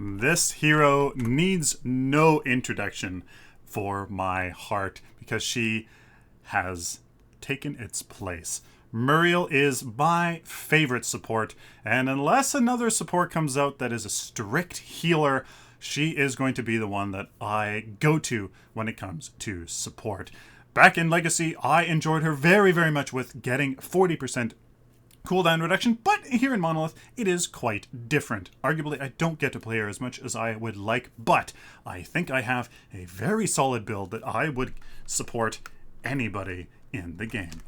This hero needs no introduction for my heart because she has taken its place. Muriel is my favorite support, and unless another support comes out that is a strict healer, she is going to be the one that I go to when it comes to support. Back in Legacy, I enjoyed her very, very much with getting 40% cooldown reduction, but here in Monolith, it is quite different. Arguably, I don't get to play her as much as I would like, but I think I have a very solid build that I would support anybody in the game.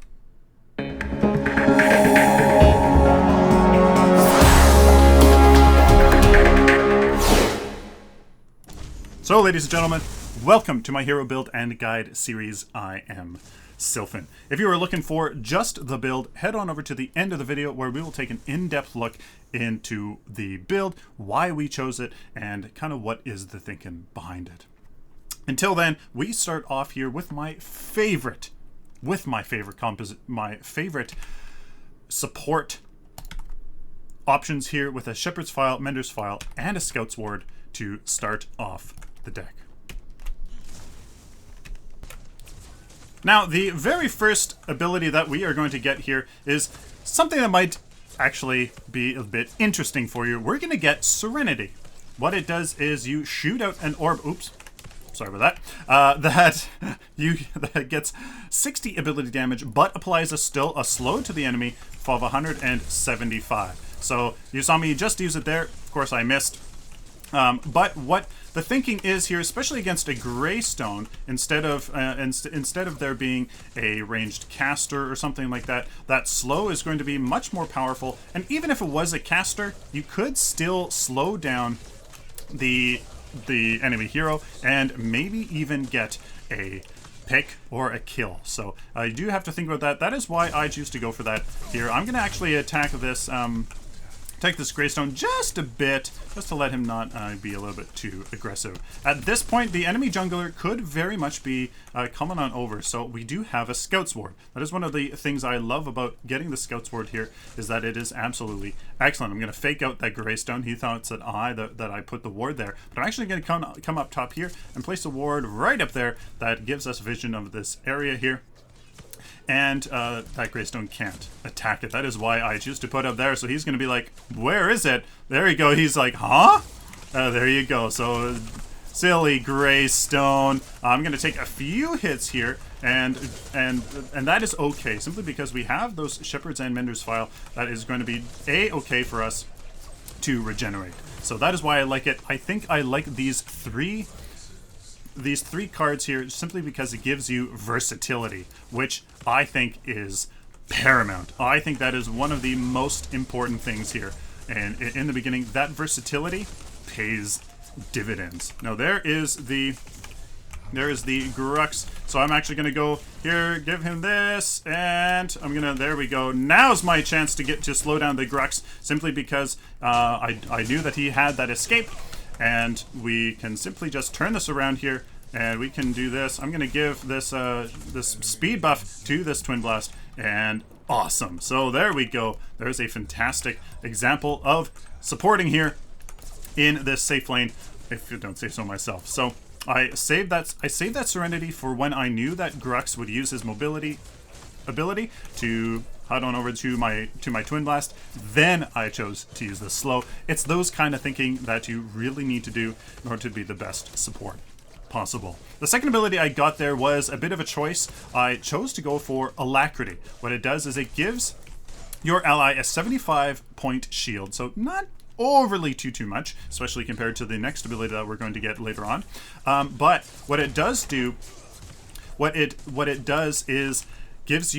So, ladies and gentlemen, welcome to my Hero Build and Guide series. I am Sylphin. If you are looking for just the build, head on over to the end of the video where we will take an in-depth look into the build, why we chose it, and kind of what is the thinking behind it. Until then, we start off here with my favorite support options here with a Shepherd's File, Mender's File, and a Scout's Ward to start off the deck. Now, the very first ability that we are going to get here is something that might actually be a bit interesting for you. We're going to get Serenity. What it does is you shoot out an orb. Oops. Sorry about that. That gets 60 ability damage, but applies a slow to the enemy of 175. So you saw me just use it there. Of course, I missed. But what the thinking is here, especially against a Greystone, instead of there being a ranged caster or something like that, that slow is going to be much more powerful. And even if it was a caster, you could still slow down the enemy hero and maybe even get a pick or a kill. So you do have to think about that. That is why I choose to go for that here. I'm going to actually attack this Greystone just a bit, just to let him not be a little bit too aggressive. At this point, the enemy jungler could very much be coming on over, so we do have a Scout's Ward. That is one of the things I love about getting the Scout's Ward here, is that it is absolutely excellent. I'm going to fake out that Greystone. He thought that I put the ward there, but I'm actually going to come up top here and place a ward right up there that gives us vision of this area here. And that Greystone can't attack it. That is why I choose to put up there. So he's going to be like, where is it? There you go. He's like, huh? There you go. So silly Greystone. I'm going to take a few hits here, and that is okay. Simply because we have those Shepherds and Mender's File, that is going to be okay for us to regenerate. So that is why I like it. I think I like these three cards here simply because it gives you versatility, which I think is paramount. I think that is one of the most important things here. And in the beginning, that versatility pays dividends. Now there is the Grux. So I'm actually going to go here, give him this, and I'm going to, there we go. Now's my chance to slow down the Grux, simply because I knew that he had that escape. And we can simply just turn this around here, and we can do this. I'm going to give this this speed buff to this Twin Blast, and awesome. So there we go. There's a fantastic example of supporting here in this safe lane, if you don't say so myself. So I saved that Serenity for when I knew that Grux would use his mobility ability to head on over to my Twin Blast. Then I chose to use the slow. It's those kind of thinking that you really need to do in order to be the best support possible. The second ability I got there was a bit of a choice. I chose to go for Alacrity. What it does is it gives your ally a 75-point shield, so not overly too much, especially compared to the next ability that we're going to get later on. But what it does is gives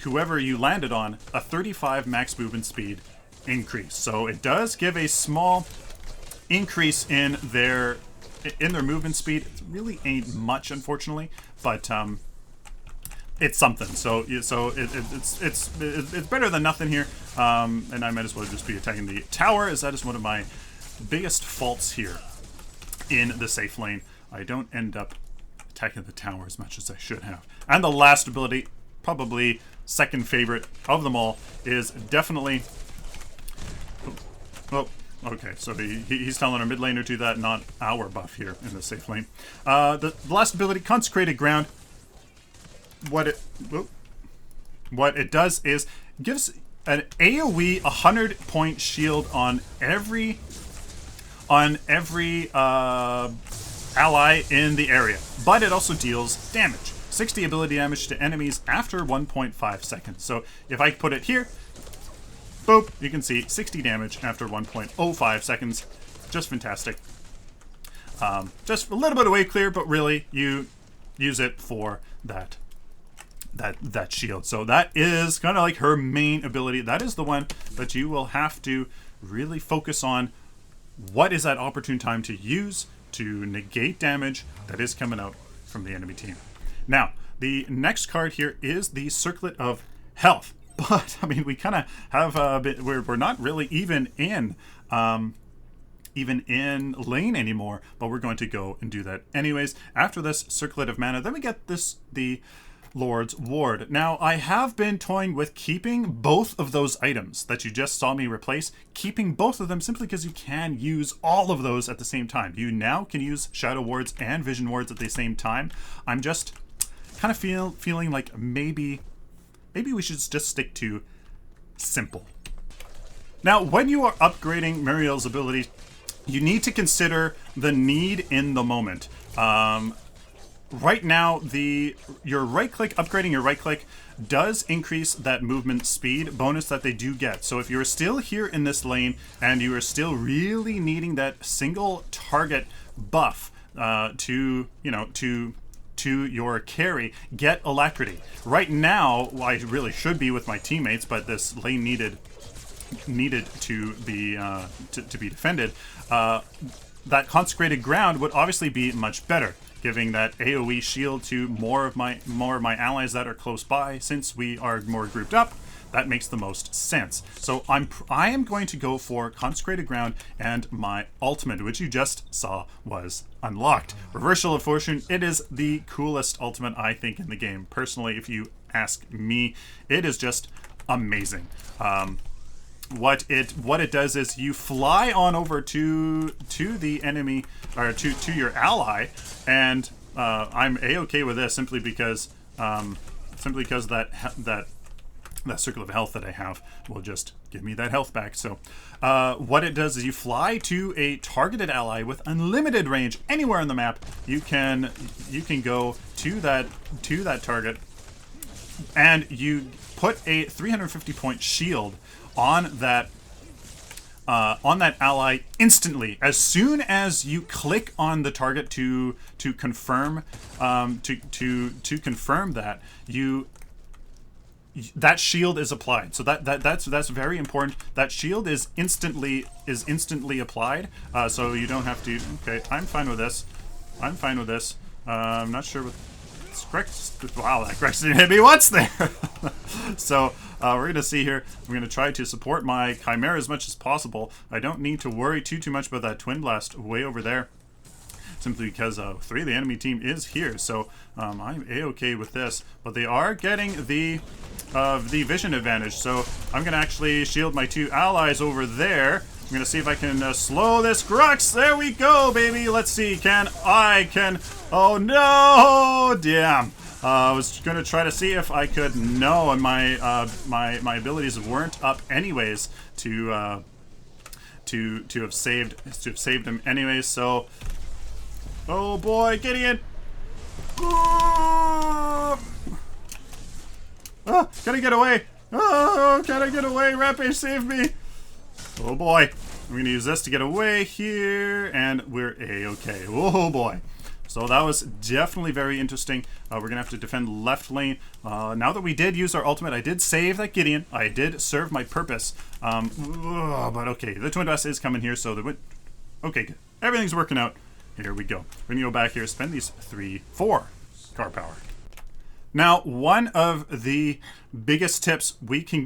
whoever you landed on a 35 max movement speed increase. So it does give a small increase in their movement speed. It really ain't much, unfortunately, but it's something. So it's better than nothing here. And I might as well just be attacking the tower, as that is one of my biggest faults here in the safe lane. I don't end up attacking the tower as much as I should have. And the last ability, probably second favorite of them all, is definitely, well, Okay, so he's telling our mid laner to that, not our buff here in the safe lane. The last ability, Consecrated Ground. What it does is gives an AoE 100-point shield on every ally in the area, but it also deals damage. 60 ability damage to enemies after 1.5 seconds. So if I put it here, boop, you can see 60 damage after 1.05 seconds. Just fantastic. Just a little bit of wave clear, but really you use it for that shield. So that is kind of like her main ability. That is the one that you will have to really focus on. What is that opportune time to use to negate damage that is coming out from the enemy team? Now, the next card here is the Circlet of Health. But, I mean, we kind of have a bit, we're not really even in lane anymore, but we're going to go and do that anyways. After this Circlet of Mana, then we get the Lord's Ward. Now, I have been toying with keeping both of those items that you just saw me replace, keeping both of them simply because you can use all of those at the same time. You now can use Shadow Wards and Vision Wards at the same time. I'm just kind of feeling like maybe we should just stick to simple. Now, when you are upgrading Muriel's ability, you need to consider the need in the moment. Right now, your right click, upgrading your right click does increase that movement speed bonus that they do get. So if you're still here in this lane and you are still really needing that single target buff to your carry, get Alacrity. Right now, well, I really should be with my teammates, but this lane needed to be defended. That Consecrated Ground would obviously be much better, giving that AoE shield to more of my allies that are close by. Since we are more grouped up, that makes the most sense. So I am going to go for Consecrated Ground and my ultimate, which you just saw was unlocked. Reversal of Fortune. It is the coolest ultimate, I think, in the game. Personally, if you ask me, it is just amazing. What it does is you fly on over to the enemy, or to your ally, and I'm a-okay with this simply because that Circle of Health that I have will just give me that health back. So what it does is you fly to a targeted ally with unlimited range anywhere on the map. You can go to that target, and you put a 350 point shield on that ally instantly. As soon as you click on the target to confirm confirm that shield is applied. So that's very important. That shield is instantly applied. So you don't have to. Okay, I'm fine with this. I'm not sure what. Wow, that Grex didn't hit me once there. So we're going to see here. I'm going to try to support my Chimera as much as possible. I don't need to worry too much about that Twin Blast way over there, simply because 3 of the enemy team is here. So I'm a-okay with this. But they are getting the vision advantage. So I'm going to actually shield my 2 allies over there. I'm going to see if I can slow this Grux. There we go, baby. Let's see. Oh, no. Damn. I was going to try to see if I could. No, and my abilities weren't up anyways to have saved him anyways. So, oh boy, Gideon. Oh, can I get away? Oh, can I get away? Rampage, save me. Oh boy, I'm going to use this to get away here, and we're a-okay. Oh boy. So that was definitely very interesting. We're going to have to defend left lane. Now that we did use our ultimate, I did save that Gideon. I did serve my purpose. But okay, the Twin Blast is coming here, so okay, good. Everything's working out. Here we go. We're going to go back here, spend these 4 car power. Now, one of the biggest tips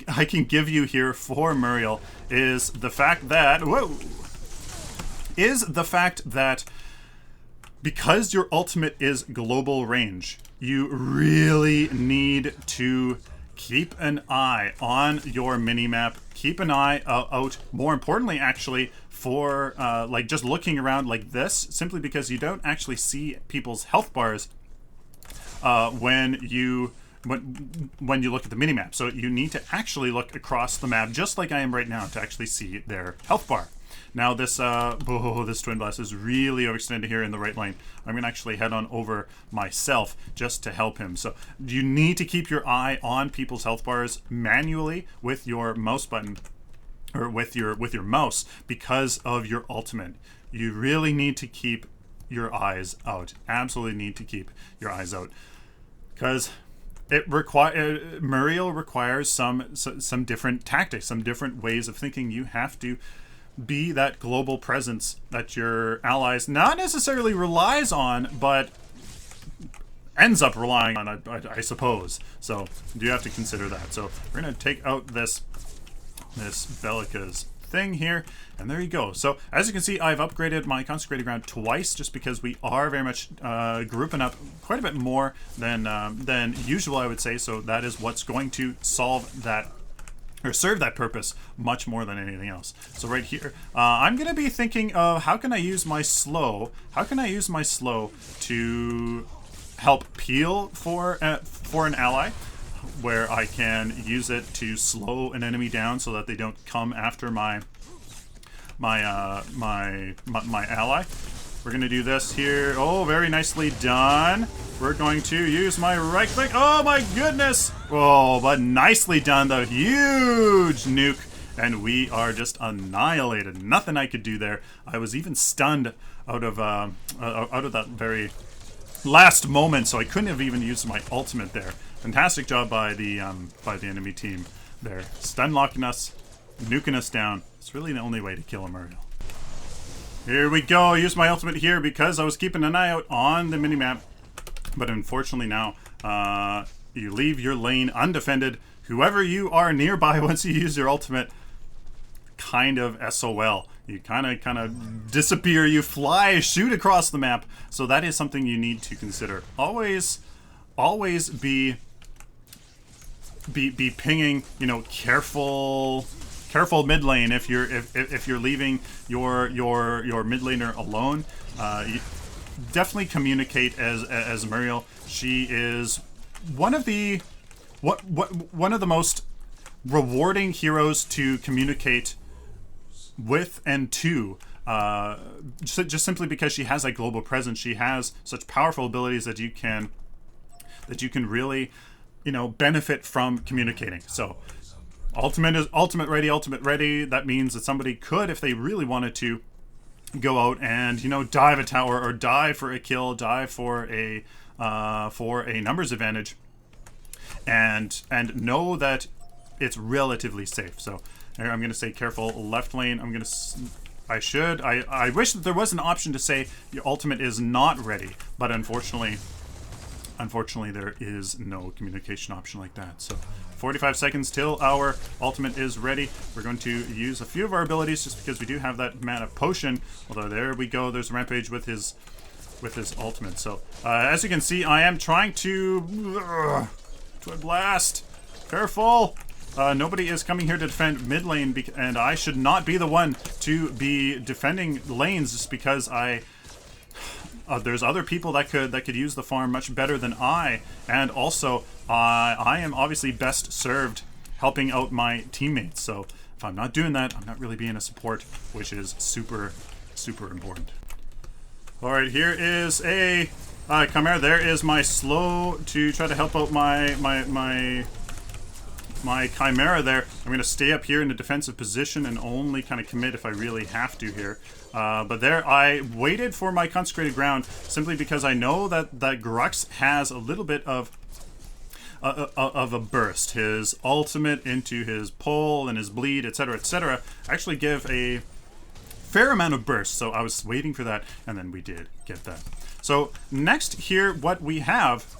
I can give you here for Muriel is the fact that because your ultimate is global range, you really need to keep an eye on your minimap. Keep an eye out, more importantly, actually, for like just looking around like this, simply because you don't actually see people's health bars when you look at the minimap. So you need to actually look across the map, just like I am right now, to actually see their health bar. Now this this Twin Blast is really overextended here in the right lane. I'm going to actually head on over myself just to help him. So you need to keep your eye on people's health bars manually with your mouse button, or with your mouse, because of your ultimate. You really need to keep your eyes out. Absolutely need to keep your eyes out, because Muriel requires some different tactics, some different ways of thinking. You have to be that global presence that your allies not necessarily relies on, but ends up relying on, I suppose. So you have to consider that. So we're going to take out this Bellica's thing here, and there you go. So as you can see, I've upgraded my consecrated ground twice, just because we are very much grouping up quite a bit more than usual, I would say. So that is what's going to solve that, or serve that purpose, much more than anything else. So right here, I'm going to be thinking of how can I use my slow? How can I use my slow to help peel for an ally, where I can use it to slow an enemy down so that they don't come after my ally. We're going to do this here. Oh, very nicely done. We're going to use my right click. Oh my goodness. Oh, but nicely done, though. Huge nuke. And we are just annihilated. Nothing I could do there. I was even stunned out of that very last moment, so I couldn't have even used my ultimate there. Fantastic job by the enemy team there. Stun locking us, nuking us down. It's really the only way to kill a Muriel. Here we go. Use my ultimate here because I was keeping an eye out on the minimap. But unfortunately now, you leave your lane undefended. Whoever you are nearby once you use your ultimate, kind of SOL. You kind of disappear. You fly, shoot across the map. So that is something you need to consider. Always be pinging. You know, careful mid lane if you're leaving your mid laner alone. You definitely communicate as Muriel. She is one of the most rewarding heroes to communicate with and to, just simply because she has that global presence. She has such powerful abilities that you can really, you know, benefit from communicating. So ultimate is ultimate ready. That means that somebody could, if they really wanted to, go out and, you know, dive a tower or dive for a kill, dive for a numbers advantage, and know that it's relatively safe. So I'm going to say careful left lane. I wish that there was an option to say your ultimate is not ready, but unfortunately there is no communication option like that. So 45 seconds till our ultimate is ready. We're going to use a few of our abilities just because we do have that mana potion. Although there we go, there's Rampage with his ultimate. So as you can see, I am trying to Twin Blast. Careful. Nobody is coming here to defend mid lane, and I should not be the one to be defending lanes, just because there's other people that could use the farm much better than I, and also I am obviously best served helping out my teammates. So if I'm not doing that, I'm not really being a support, which is super important. All right, here is a Chimera. There is my slow to try to help out my Chimera there. I'm going to stay up here in a defensive position and only kind of commit if I really have to here. But there, I waited for my consecrated ground simply because I know that Grux has a little bit of a burst. His ultimate into his pull and his bleed, etc., actually give a fair amount of burst. So I was waiting for that, and then we did get that. So next here, what we have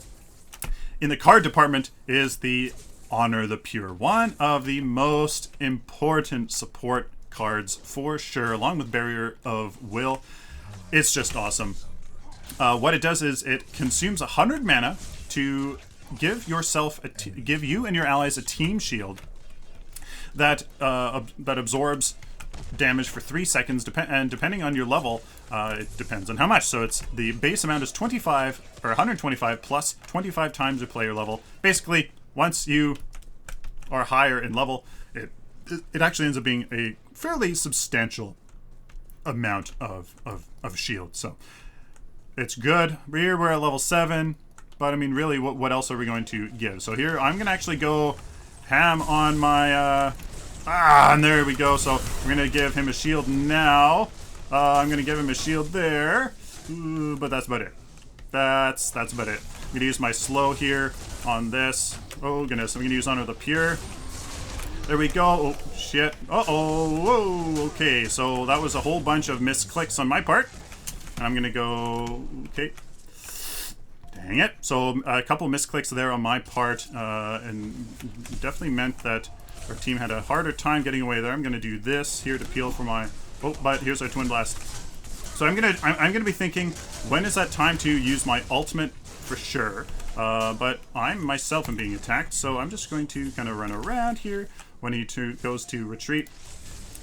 in the card department is the Honor the Pure, one of the most important support cards for sure, along with Barrier of Will. It's just awesome. What it does is it consumes 100 mana to give you and your allies a team shield that absorbs damage for 3 seconds, and depending on your level, it depends on how much. So it's the base amount is 25 or 125 plus 25 times your player level. Basically, once you are higher in level, it actually ends up being a fairly substantial amount of shield. So it's good. We're at level 7, but I mean, really, what else are we going to give? So here, I'm gonna actually go ham on my and there we go. So we're gonna give him a shield now. I'm gonna give him a shield there. Ooh, but that's about it. That's about it. I'm gonna use my slow here on this. Oh goodness, I'm gonna use Honor the Pure. There we go. Oh shit. Uh-oh. Whoa. Okay, so that was a whole bunch of misclicks on my part. And I'm gonna go, okay. Dang it. So a couple misclicks there on my part, and definitely meant that our team had a harder time getting away there. I'm gonna do this here to peel for my, oh, but here's our Twin Blast. So I'm gonna be thinking, when is that time to use my ultimate for sure? But I myself am being attacked, so I'm just going to kind of run around here when he goes to retreat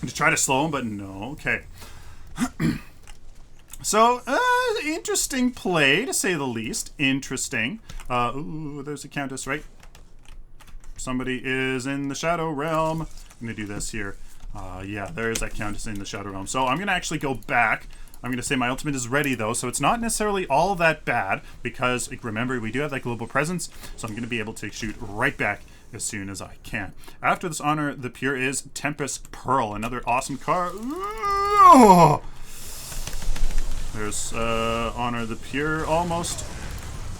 to try to slow him, but no. Okay. So, interesting play, to say the least. Interesting. Ooh, there's a Countess, right? Somebody is in the Shadow Realm. I'm going to do this here. Yeah, there's that Countess in the Shadow Realm. So I'm going to actually go back. I'm going to say my ultimate is ready, though, so it's not necessarily all that bad, because, like, remember, we do have that global presence, so I'm going to be able to shoot right back as soon as I can. After this Honor the Pure is Tempest Pearl, another awesome card. Ooh! There's Honor the Pure, almost.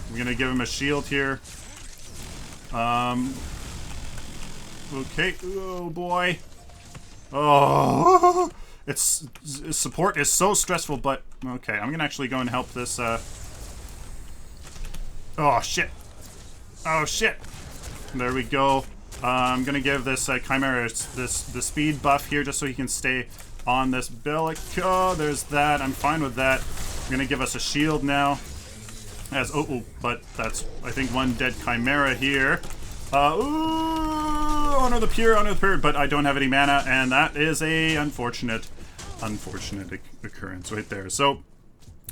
I'm going to give him a shield here. Okay, oh boy. Oh, support is so stressful, but okay, I'm gonna actually go and help this. Oh shit! Oh shit! There we go. I'm gonna give this Chimera the speed buff here, just so he can stay on this Bellico. There's that. I'm fine with that. I'm gonna give us a shield now. As but that's, I think, one dead Chimera here. Honor the Pure, but I don't have any mana, and that is a unfortunate occurrence right there. So,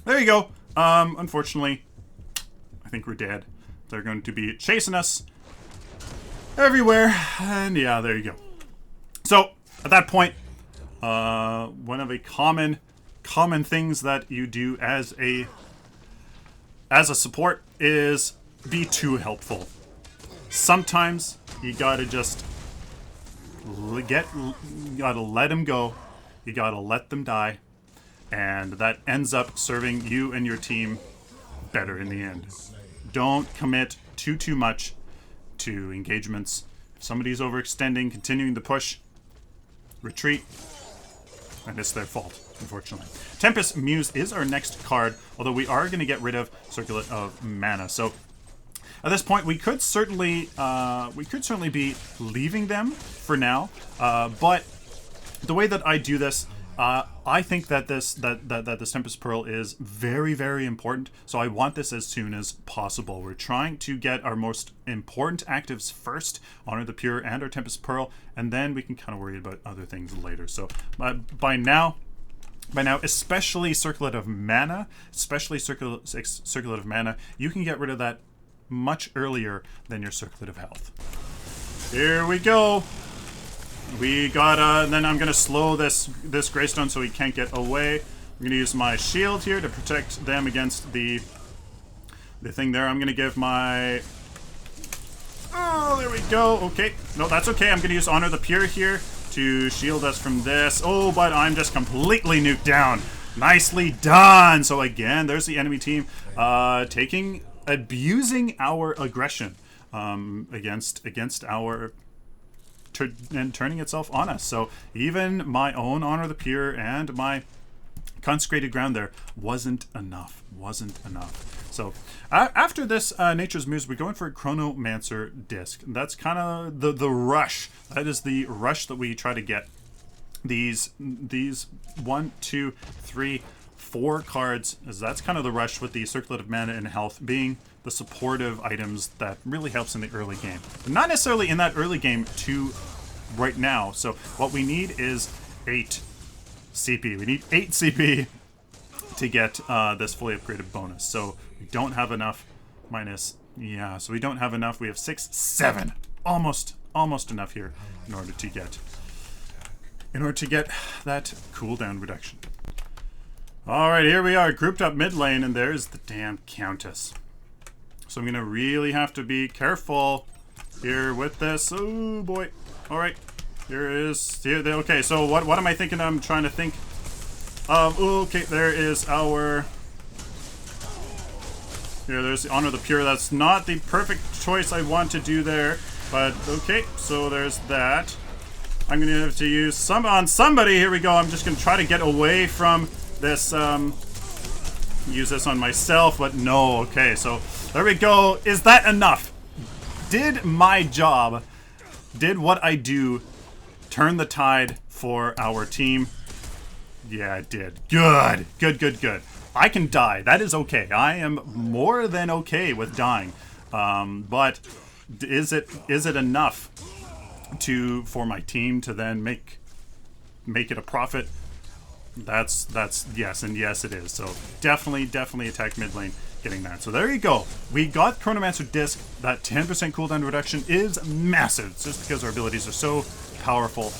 there you go. Unfortunately, I think we're dead. They're going to be chasing us everywhere, and yeah, there you go. So, at that point, one of the common things that you do as a support is be too helpful. Sometimes you gotta just gotta let them go. You gotta let them die, and that ends up serving you and your team better in the end. Don't commit too much to engagements. If somebody's overextending, continuing to push, retreat, and it's their fault, unfortunately. Tempest Muse is our next card, although we are going to get rid of Circlet of Mana. So at this point, we could certainly be leaving them for now. But the way that I do this, I think that this Tempest Pearl is very, very important. So I want this as soon as possible. We're trying to get our most important actives first, Honor the Pure and our Tempest Pearl, and then we can kind of worry about other things later. So by now, especially Circlet of Mana, you can get rid of that much earlier than your Circlet of Health. Here we go. We got then I'm gonna slow this Greystone so he can't get away. I'm gonna use my shield here to protect them against the thing there. I'm gonna give my, oh, there we go. Okay, no, that's okay. I'm gonna use Honor the Pure here to shield us from this. Oh, but I'm just completely nuked down. Nicely done. So again, there's the enemy team abusing our aggression against our and turning itself on us. So even my own Honor the Pure and my Consecrated Ground there wasn't enough. So after this Nature's Muse, we're going for a Chronomancer Disc. That's kind of the rush. That is the rush that we try to get. These 1, 2, 3, 4 cards, as that's kind of the rush, with the Circlet of Mana and Health being the supportive items that really helps in the early game. But not necessarily in that early game to right now. So what we need is 8 CP. We need 8 CP to get this fully upgraded bonus. So we don't have enough. Minus, yeah, so we don't have enough. We have 6, 7. Almost enough here in order to get that cooldown reduction. All right, here we are, grouped up mid lane, and there's the damn Countess. So I'm gonna really have to be careful here with this. Oh boy! All right, here is here. Okay, so what am I thinking? I'm trying to think. Okay, there is our. Here, there's Honor the Pure. That's not the perfect choice I want to do there, but okay. So there's that. I'm gonna have to use some on somebody. Here we go. I'm just gonna try to get away from this. Use this on myself, but no. Okay, so there we go. Is that enough? Did my job? Did what I do turn the tide for our team? Yeah, it did. Good. I can die. That is okay. I am more than okay with dying. But is it enough for my team to then make it a profit? That's yes, and yes it is. So definitely attack mid lane, getting that. So there you go. We got Chronomancer Disc. That 10% cooldown reduction is massive. It's just because our abilities are so powerful.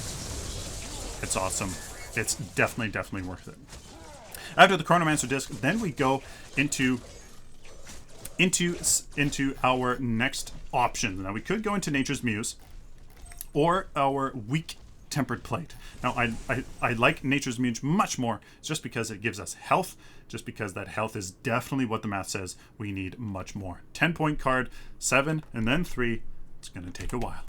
It's awesome. It's definitely worth it. After the Chronomancer Disc, then we go into our next option. Now we could go into Nature's Muse or our Weak Tempered Plate. Now I like Nature's Muse much more just because it gives us health, just because that health is definitely what the math says we need much more. 10-point card, 7, and then 3. It's going to take a while.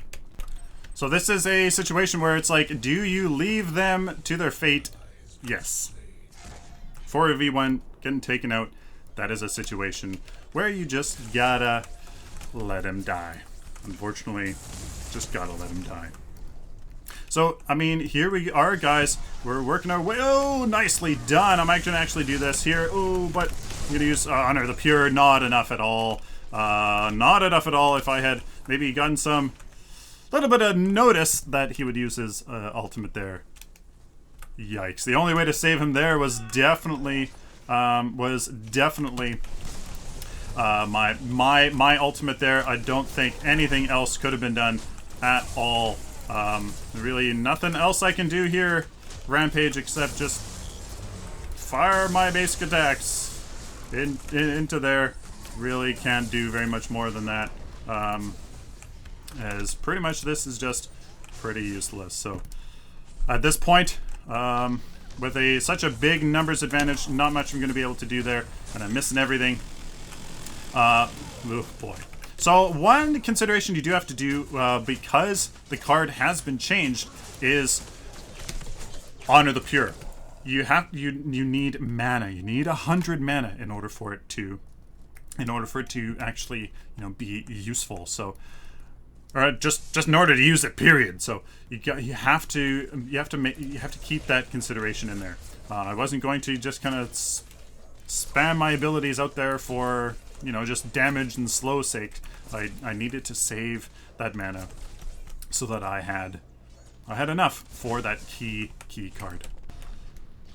So this is a situation where it's like, do you leave them to their fate? Yes. 4v1 getting taken out, that is a situation where you just gotta let him die. Unfortunately, just gotta let him die. So, I mean, here we are, guys. We're working our way. Oh, nicely done. I'm actually gonna actually do this here. Oh, but I'm gonna use Honor the Pure. Not enough at all. Not enough at all. If I had maybe gotten some little bit of notice that he would use his ultimate there. Yikes. The only way to save him there was definitely my ultimate there. I don't think anything else could have been done at all. Really nothing else I can do here, Rampage, except just fire my basic attacks into there. Really can't do very much more than that. As pretty much this is just pretty useless. So at this point, with such a big numbers advantage, not much I'm going to be able to do there, and I'm missing everything. Oh boy. So one consideration you do have to do, because the card has been changed, is Honor the Pure. You need mana. You need 100 mana in order for it to actually, be useful. So, or just in order to use it, period. So you have to keep that consideration in there. I wasn't going to just kind of spam my abilities out there for just damage and slow sake. I needed to save that mana so that I had enough for that key card.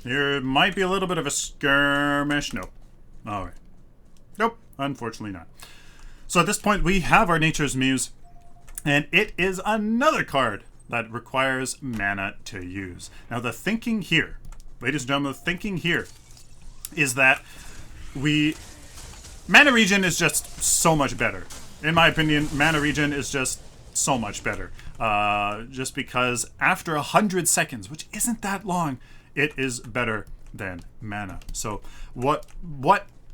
There might be a little bit of a skirmish. No. All right. Nope. Unfortunately not. So at this point we have our Nature's Muse. And it is another card that requires mana to use. Now the thinking here, ladies and gentlemen, the thinking here is that mana regen is just so much better. In my opinion, mana regen is just so much better. Just because after 100 seconds, which isn't that long, it is better than mana. So what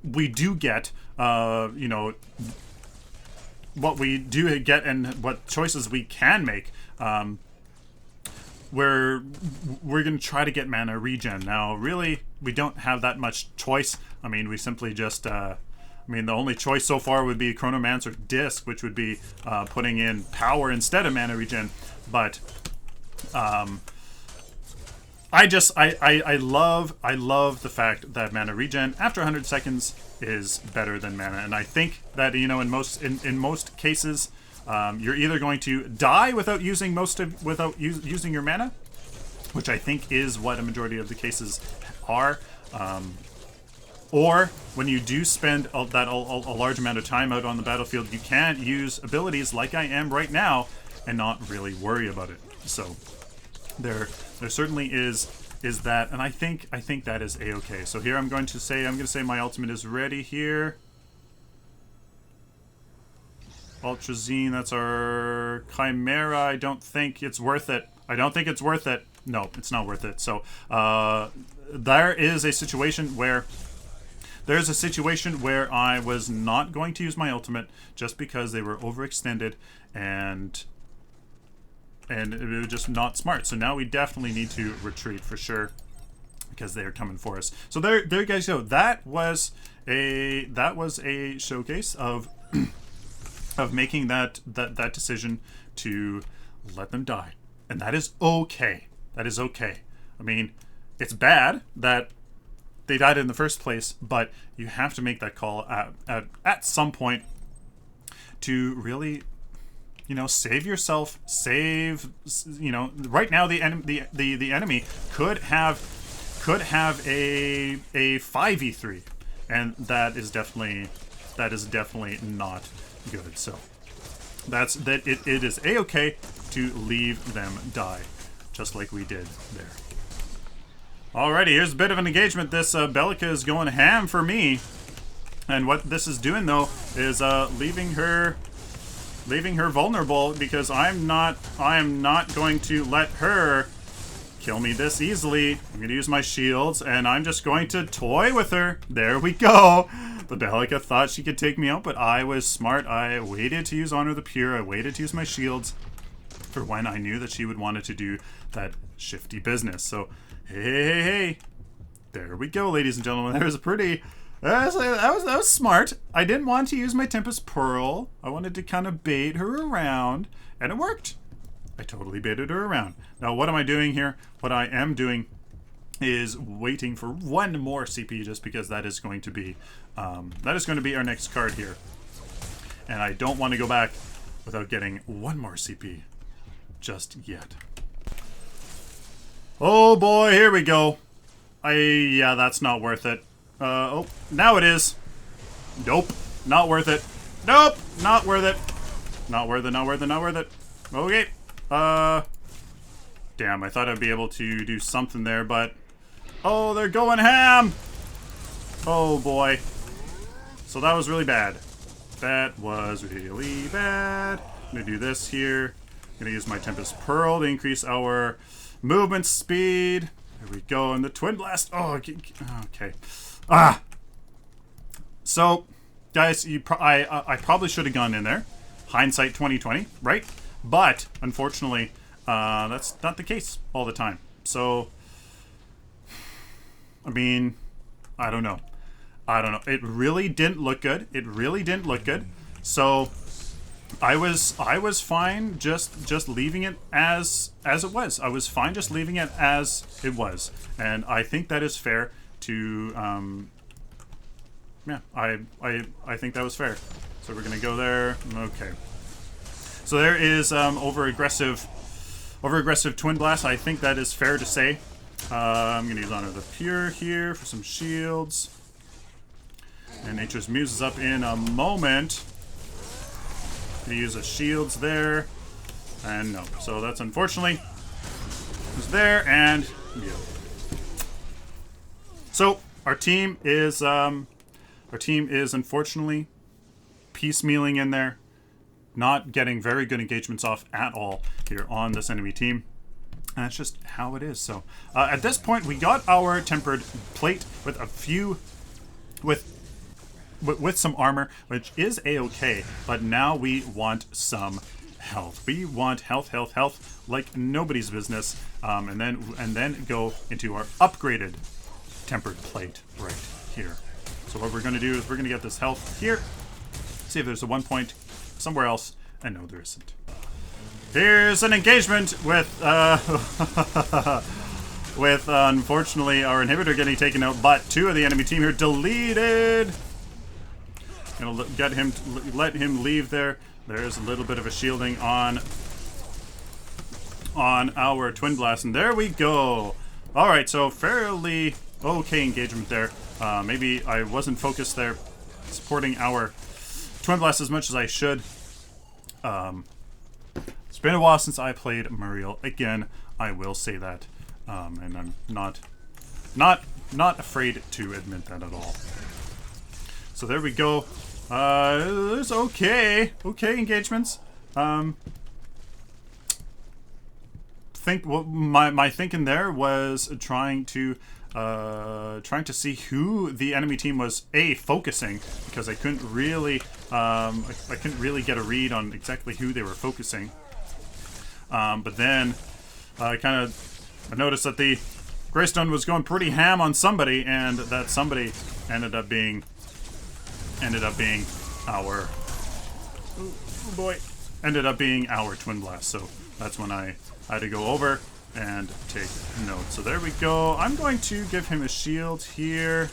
we do get, what we do get and what choices we can make, we're going to try to get mana regen. Now, really, we don't have that much choice. I mean, we simply just, the only choice so far would be Chronomancer Disc, which would be putting in power instead of mana regen. But I love the fact that mana regen after 100 seconds is better than mana, and I think that in most cases, you're either going to die without using using your mana, which I think is what a majority of the cases are. Or when you do spend a large amount of time out on the battlefield, you can't use abilities like I am right now and not really worry about it. So there certainly is that, and I think that is a-okay. So here I'm going to say my ultimate is ready here. Ultrazine, that's our Chimera. I don't think it's worth it. No, it's not worth it. So there's a situation where I was not going to use my ultimate just because they were overextended and it was just not smart. So now we definitely need to retreat for sure because they are coming for us. So there you guys go. That was a showcase of of making that decision to let them die, and that is okay. That is okay. I mean, it's bad that they died in the first place, but you have to make that call at some point to really, you know, save yourself. You know, right now the enemy could have a 5v3, and that is definitely not good. So it is a-okay to leave them die, just like we did there. Alrighty, here's a bit of an engagement. This Bellica is going ham for me, and what this is doing though is leaving her vulnerable, because I am not going to let her kill me this easily. I'm going to use my shields, and I'm just going to toy with her. There we go. The Bellica thought she could take me out, but I was smart. I waited to use Honor the Pure. I waited to use my shields for when I knew that she would want to do that shifty business. So hey, there we go, ladies and gentlemen. There's a pretty that was smart. I didn't want to use my Tempest Pearl. I wanted to kind of bait her around, and it worked. I totally baited her around. Now what am I doing here? What I am doing is waiting for one more CP, just because that is going to be our next card here, and I don't want to go back without getting one more CP just yet. Oh boy, here we go. Yeah, that's not worth it. Oh, now it is. Nope, not worth it. Nope, not worth it. Not worth it. Okay. Damn, I thought I'd be able to do something there, but oh, they're going ham. Oh boy. So that was really bad. That was really bad. I'm gonna do this here. I'm gonna use my Tempest Pearl to increase our movement speed. There we go. And the Twin Blast. Oh, okay. So, guys, I probably should have gone in there. Hindsight 2020, right? But unfortunately, that's not the case all the time. So, I mean, I don't know. It really didn't look good. So I was fine just leaving it as it was. I was fine just leaving it as it was, and I think that is fair to yeah, I think that was fair. So we're gonna go there. Okay. So there is over aggressive Twin Blast. I think that is fair to say. I'm gonna use Honor the Pure here for some shields, and Nature's Muse is up in a moment. Gonna use a shields there, and no. So that's unfortunately was there, and yeah. So our team is unfortunately piecemealing in there, not getting very good engagements off at all here on this enemy team. And that's just how it is. So at this point, we got our tempered plate with a few, with some armor, which is a-okay. But now we want some health. We want health like nobody's business. And then go into our upgraded tempered plate right here. So what we're going to do is we're going to get this health here. See if there's a 1 point somewhere else. And no, there isn't. Here's an engagement with with unfortunately our inhibitor getting taken out, but two of the enemy team here deleted. Gonna let him leave there. There's a little bit of a shielding on on our Twin Blast, and there we go. All right, so fairly okay engagement there. Maybe I wasn't focused there, supporting our Twin Blast as much as I should. It's been a while since I played Muriel. Again, I will say that, and I'm not afraid to admit that at all. So there we go. There's okay engagements. My thinking there was trying to see who the enemy team was focusing, because I couldn't really get a read on exactly who they were focusing. But then I noticed that the Greystone was going pretty ham on somebody, and that somebody ended up being our Twin Blast. So that's when I had to go over and take note. So there we go. I'm going to give him a shield here.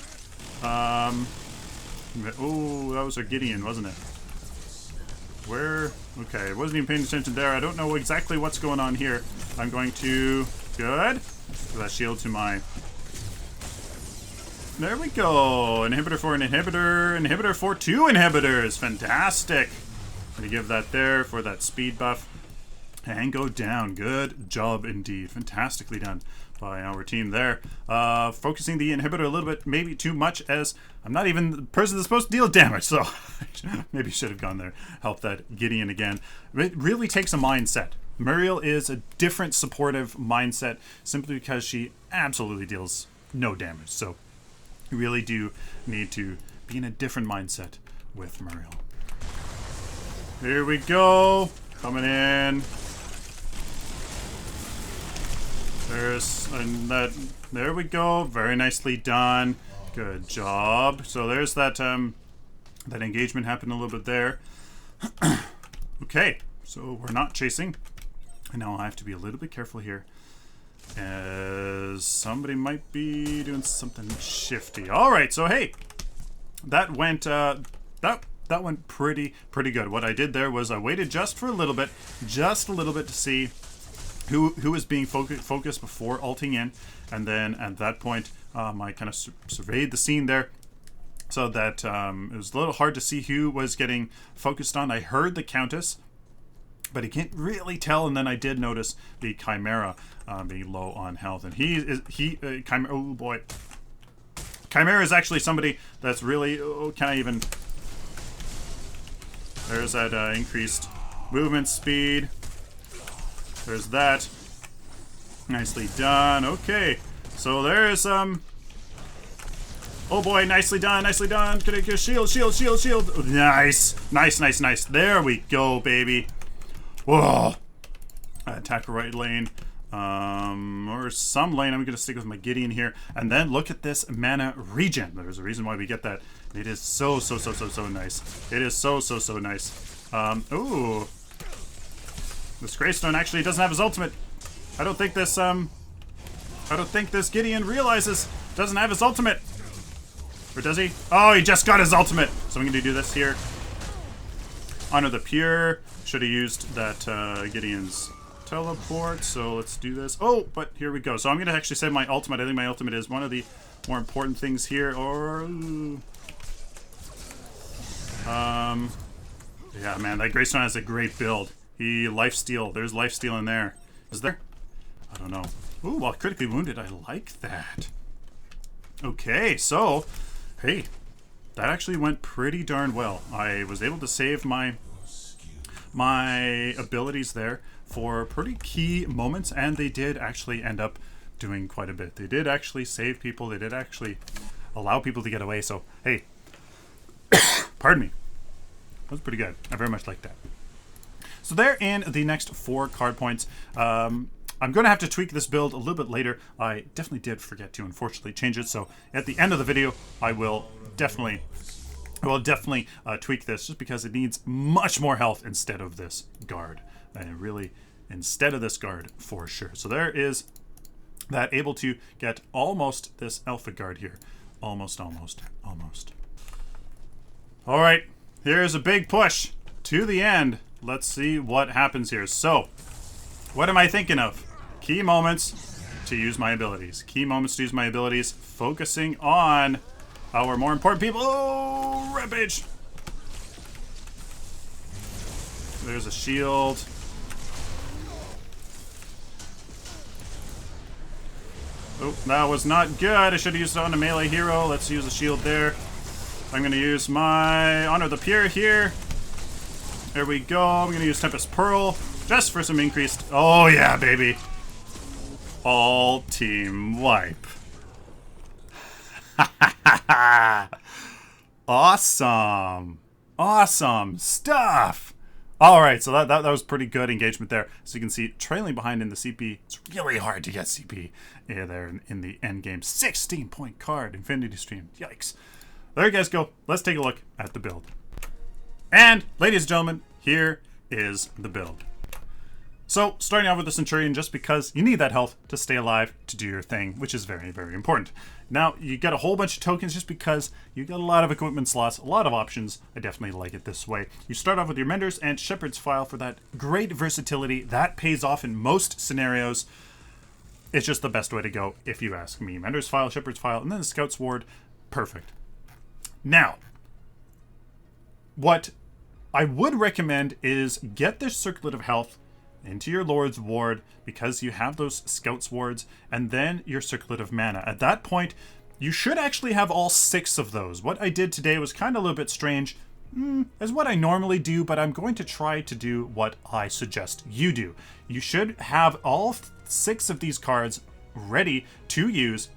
Oh, that was our Gideon, wasn't it? Where? Okay, wasn't even paying attention there. I don't know exactly what's going on here. I'm going to... Good. Give that shield to my... There we go. Inhibitor for an inhibitor. Inhibitor for two inhibitors. Fantastic. I'm going to give that there for that speed buff. And go down. Good job indeed. Fantastically done by our team there. Focusing the inhibitor a little bit, maybe too much, as I'm not even the person that's supposed to deal damage, so maybe should have gone there. Help that Gideon again. It really takes a mindset. Muriel is a different supportive mindset simply because she absolutely deals no damage. So you really do need to be in a different mindset with Muriel. Here we go. Coming in. There we go. Very nicely done. Good job. So there's that that engagement happened a little bit there. Okay, so we're not chasing. And now I have to be a little bit careful here, as somebody might be doing something shifty. All right, so hey, that went that went pretty good. What I did there was I waited just a little bit to see who was being focused before ulting in, and then at that point I kind of surveyed the scene there, so that it was a little hard to see who was getting focused on. I heard the Countess, but I can't really tell, and then I did notice the Chimera being low on health, and Chimera, oh boy, Chimera is actually somebody that's really, there's that increased movement speed. There's that. Nicely done. Okay. So there's oh boy, nicely done. Can I get shield? Nice. There we go, baby. Whoa. Attack right lane. Or some lane. I'm gonna stick with my Gideon here. And then look at this mana regen. There's a reason why we get that. It is so nice. It is so nice. Ooh. This Greystone actually doesn't have his ultimate. I don't think this Gideon realizes doesn't have his ultimate. Or does he? Oh, he just got his ultimate. So I'm going to do this here. Honor the Pure. Should have used that Gideon's teleport. So let's do this. Oh, but here we go. So I'm going to actually save my ultimate. I think my ultimate is one of the more important things here. Or... yeah, man, that Greystone has a great build. Lifesteal. There's lifesteal in there. Is there? I don't know. Ooh, while critically wounded. I like that. Okay, so, hey, that actually went pretty darn well. I was able to save my abilities there for pretty key moments, and they did actually end up doing quite a bit. They did actually save people. They did actually allow people to get away. So, hey, pardon me. That was pretty good. I very much like that. So there in the next 4 card points. I'm going to have to tweak this build a little bit later. I definitely did forget to, unfortunately, change it. So at the end of the video, I will definitely tweak this, just because it needs much more health instead of this guard. And really, instead of this guard, for sure. So there is that, able to get almost this alpha guard here. Almost. All right, here's a big push to the end. Let's see what happens here. So What am I thinking of? Key moments to use my abilities. Key moments to use my abilities. Focusing on our more important people. Oh, Rampage! There's a shield. Oh, that was not good. I should have used it on a melee hero. Let's use a shield there. I'm going to use my Honor the Pure here. There we go. I'm going to use Tempest Pearl just for some increased... Oh, yeah, baby. All team wipe. Awesome. Awesome stuff. All right, so that was pretty good engagement there. So you can see trailing behind in the CP. It's really hard to get CP there in the end game. 16-point card, Infinity Stream. Yikes. There you guys go. Let's take a look at the build. And, ladies and gentlemen, here is the build. So, starting out with the Centurion, just because you need that health to stay alive to do your thing, which is very, very important. Now, you get a whole bunch of tokens just because you get a lot of equipment slots, a lot of options. I definitely like it this way. You start off with your Mender's and Shepherd's File for that great versatility. That pays off in most scenarios. It's just the best way to go, if you ask me. Mender's File, Shepherd's File, and then the Scout's Ward. Perfect. Now, what I would recommend is get this Circlet of Health into your Lord's Ward, because you have those Scout's Wards, and then your Circlet of Mana. At that point, you should actually have all 6 of those. What I did today was kind of a little bit strange, as what I normally do, but I'm going to try to do what I suggest you do. You should have all 6 of these cards ready to use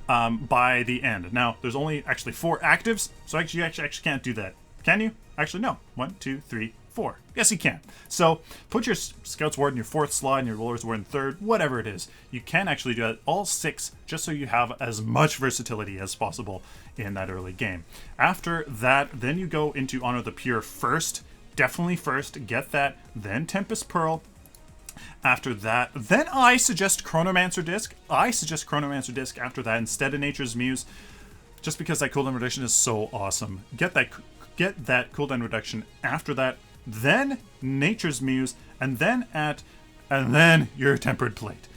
by the end. Now, there's only actually 4 actives, so you actually can't do that. Can you? Actually, no. 1, 2, 3, 4. Yes, you can. So put your Scout's Ward in your 4th slot and your Lord's Ward in 3rd, whatever it is. You can actually do that, all 6, just so you have as much versatility as possible in that early game. After that, then you go into Honor the Pure first. Definitely first, get that. Then Tempest Pearl. After that, then I suggest Chronomancer Disc. After that instead of Nature's Muse, just because that cooldown reduction is so awesome. Get that cooldown reduction after that. Then Nature's Muse, and then your Tempered Plate.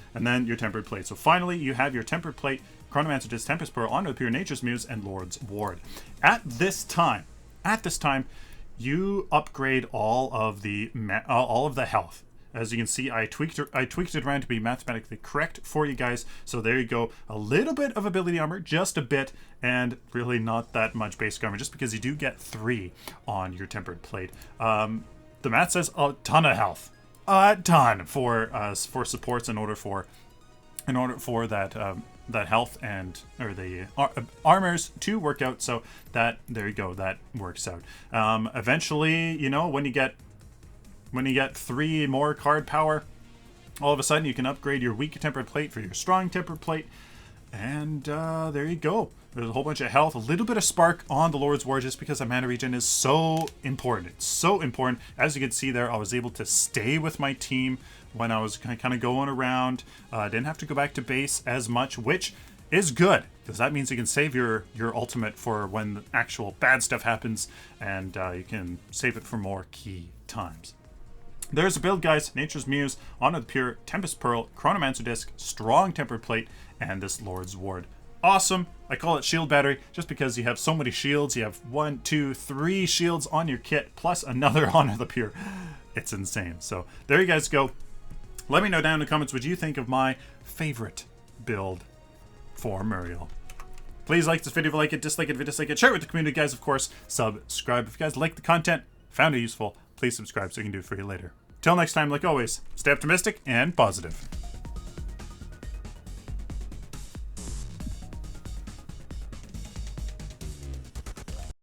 So finally, you have your Tempered Plate, Chronomancer Disc, Tempest Pearl, Honor the Pure, Nature's Muse, and Lord's Ward. At this time, you upgrade all of the health. As you can see, I tweaked it around to be mathematically correct for you guys. So there you go. A little bit of ability armor, just a bit, and really not that much basic armor, just because you do get 3 on your Tempered Plate. The math says a ton of health, a ton for supports in order for that health or the armors to work out. So there you go. That works out. Eventually, when you get 3 more card power, all of a sudden you can upgrade your weak Tempered Plate for your strong Tempered Plate. And there you go. There's a whole bunch of health, a little bit of spark on the Lord's Ward, just because the mana regen is so important. It's so important. As you can see there, I was able to stay with my team when I was kind of going around. Didn't have to go back to base as much, which is good, because that means you can save your ultimate for when the actual bad stuff happens, and you can save it for more key times. There's a build, guys. Nature's Muse, Honor the Pure, Tempest Pearl, Chronomancer Disc, strong Tempered Plate, and this Lord's Ward. Awesome. I call it Shield Battery just because you have so many shields. You have 1, 2, 3 shields on your kit, plus another Honor the Pure. It's insane. So there you guys go. Let me know down in the comments what you think of my favorite build for Muriel. Please like this video if you like it, dislike it if you dislike it, share it with the community, guys, of course. Subscribe if you guys like the content, found it useful. Please subscribe so I can do it for you later. Till next time, like always, stay optimistic and positive.